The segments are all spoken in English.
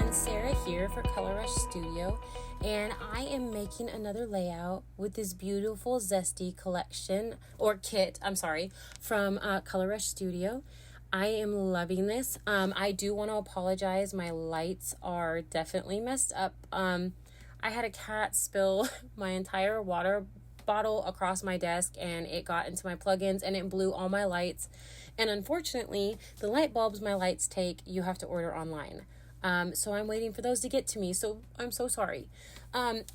everyone, Sarah here for Color Rush Studio, and I am making another layout with this beautiful Zesty collection, or kit, from Color Rush Studio. I am loving this. I do want to apologize. My lights are definitely messed up. I had a cat spill my entire water bottle across my desk, and it got into my plugins and it blew all my lights. And unfortunately, the light bulbs my lights take, you have to order online. So I'm waiting for those to get to me. So I'm so sorry.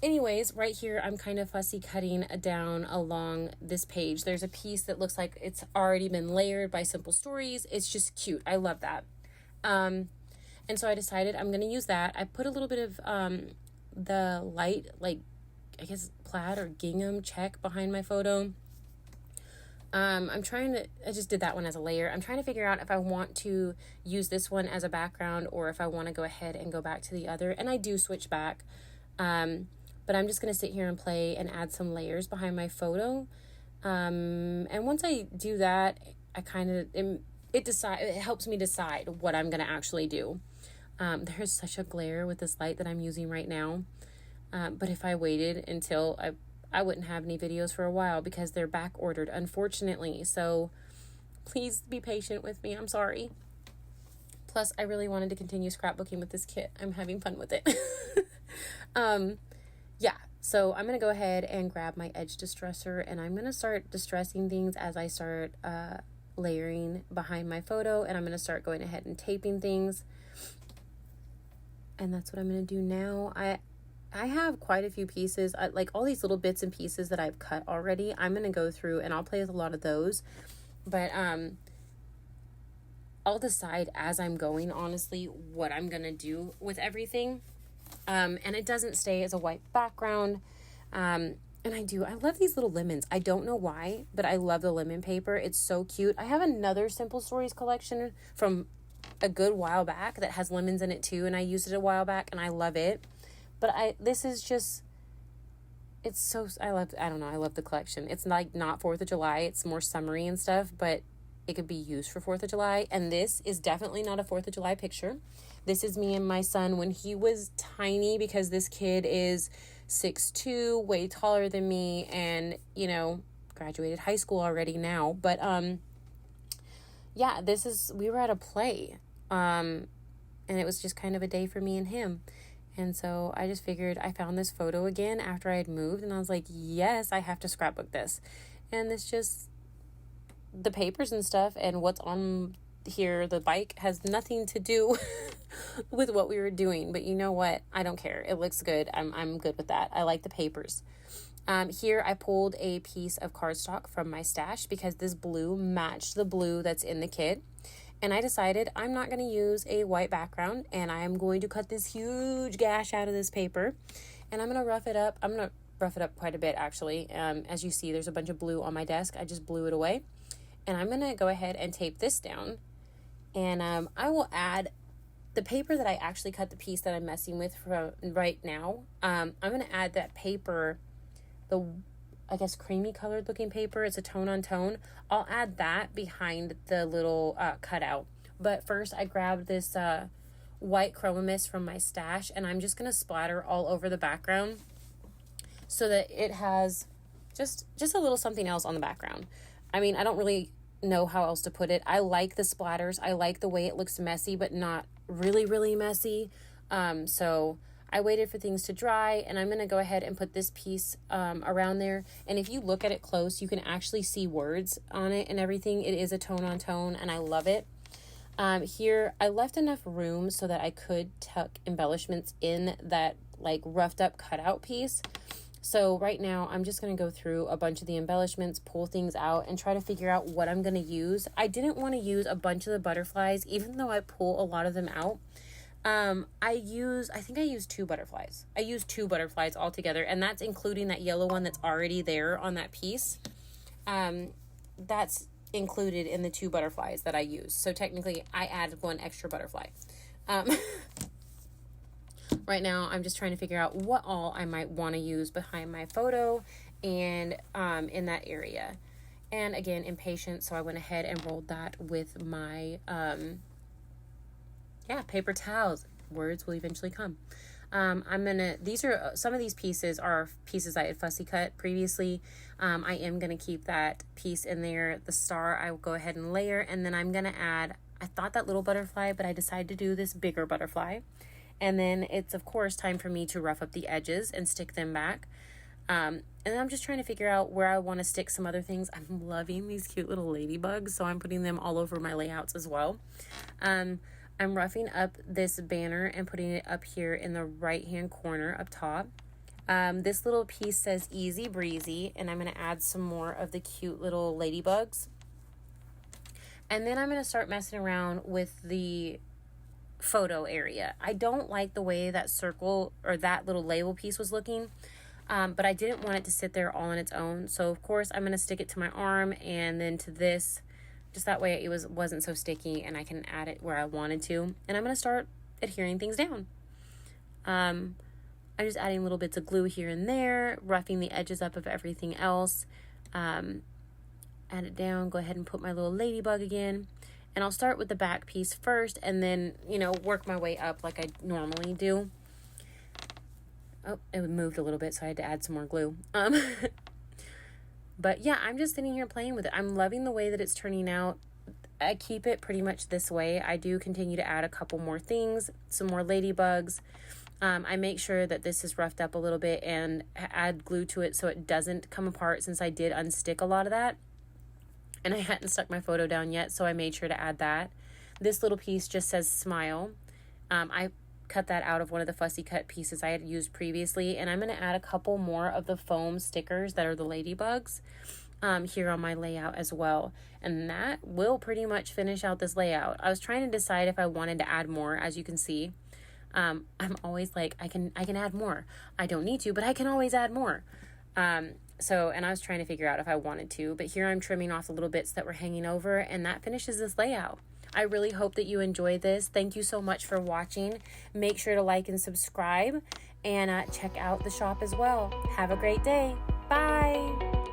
Anyways, right here, I'm kind of fussy cutting down along this page. There's a piece that looks like it's already been layered by Simple Stories. It's just cute. I love that. And so I decided I'm going to use that. I put a little bit of, the light, like, I guess plaid or gingham check behind my photo. I just did that one as a layer. I'm trying to figure out if I want to use this one as a background or if I want to go ahead and go back to the other. And I do switch back. But I'm just going to sit here and play and add some layers behind my photo. And once I do that, it helps me decide what I'm going to actually do. There's such a glare with this light that I'm using right now. But if I waited until I wouldn't have any videos for a while because they're back ordered, unfortunately. So please be patient with me. I'm sorry. Plus, I really wanted to continue scrapbooking with this kit. I'm having fun with it. So I'm going to go ahead and grab my edge distressor, and I'm going to start distressing things as I start layering behind my photo, and I'm going to start going ahead and taping things. And that's what I'm going to do now. I have quite a few pieces, like all these little bits and pieces that I've cut already. I'm going to go through and I'll play with a lot of those. But I'll decide as I'm going, honestly, what I'm going to do with everything. And it doesn't stay as a white background. And I love these little lemons. I don't know why, but I love the lemon paper. It's so cute. I have another Simple Stories collection from a good while back that has lemons in it too. And I used it a while back and I love it. But I love the collection. It's like not 4th of July. It's more summery and stuff, but it could be used for 4th of July. And this is definitely not a 4th of July picture. This is me and my son when he was tiny, because this kid is 6'2", way taller than me, and, graduated high school already now. But, we were at a play, and it was just kind of a day for me and him. And so I just figured, I found this photo again after I had moved, and I was like, yes, I have to scrapbook this. And it's just the papers and stuff, and what's on here, the bike, has nothing to do with what we were doing. But you know what? I don't care. It looks good. I'm good with that. I like the papers. Here I pulled a piece of cardstock from my stash because this blue matched the blue that's in the kit. And I decided I'm not going to use a white background, and I am going to cut this huge gash out of this paper, and I'm going to rough it up. I'm going to rough it up quite a bit, actually. As you see, there's a bunch of blue on my desk. I just blew it away, and I'm going to go ahead and tape this down, and I will add the paper that I actually cut the piece that I'm messing with from right now. I'm going to add that paper, I guess creamy colored looking paper. It's a tone on tone. I'll add that behind the little cutout. But first I grabbed this white chroma mist from my stash, and I'm just going to splatter all over the background so that it has just a little something else on the background. I mean, I don't really know how else to put it. I like the splatters. I like the way it looks messy, but not really, really messy. So I waited for things to dry, and I'm going to go ahead and put this piece around there. And if you look at it close, you can actually see words on it and everything. It is a tone on tone, and I love it. Here, I left enough room so that I could tuck embellishments in that like roughed up cutout piece. So right now, I'm just going to go through a bunch of the embellishments, pull things out, and try to figure out what I'm going to use. I didn't want to use a bunch of the butterflies, even though I pull a lot of them out. I think I used 2 butterflies. I used 2 butterflies altogether, and that's including that yellow one that's already there on that piece. That's included in the 2 butterflies that I used. So technically I added 1 extra butterfly. Right now I'm just trying to figure out what all I might want to use behind my photo and in that area. And again, impatient, so I went ahead and rolled that with my paper towels. words will eventually come. Some of these pieces are pieces I had fussy cut previously. I am going to keep that piece in there. The star I will go ahead and layer, and then I'm going to add, I thought that little butterfly, but I decided to do this bigger butterfly. And then it's of course time for me to rough up the edges and stick them back. And I'm just trying to figure out where I want to stick some other things. I'm loving these cute little ladybugs, so I'm putting them all over my layouts as well. I'm roughing up this banner and putting it up here in the right hand corner up top. This little piece says easy breezy, and I'm going to add some more of the cute little ladybugs. And then I'm going to start messing around with the photo area. I don't like the way that circle or that little label piece was looking, but I didn't want it to sit there all on its own. So of course I'm going to stick it to my arm and then to this, just that way it wasn't so sticky and I can add it where I wanted to. And I'm going to start adhering things down. I'm just adding little bits of glue here and there, roughing the edges up of everything else. Add it down, go ahead and put my little ladybug again. And I'll start with the back piece first and then, work my way up like I normally do. Oh, it moved a little bit, so I had to add some more glue. But yeah, I'm just sitting here playing with it. I'm loving the way that it's turning out. I keep it pretty much this way. I do continue to add a couple more things, some more ladybugs. I make sure that this is roughed up a little bit and add glue to it so it doesn't come apart, since I did unstick a lot of that. And I hadn't stuck my photo down yet, so I made sure to add that. This little piece just says smile. I cut that out of one of the fussy cut pieces I had used previously, and I'm going to add a couple more of the foam stickers that are the ladybugs here on my layout as well. And that will pretty much finish out this layout. I was trying to decide if I wanted to add more. As you can see, I'm always like, I can add more. I don't need to, but I can always add more. And I was trying to figure out if I wanted to, but here I'm trimming off the little bits that were hanging over, and that finishes this layout. I really hope that you enjoyed this. Thank you so much for watching. Make sure to like and subscribe, and check out the shop as well. Have a great day. Bye.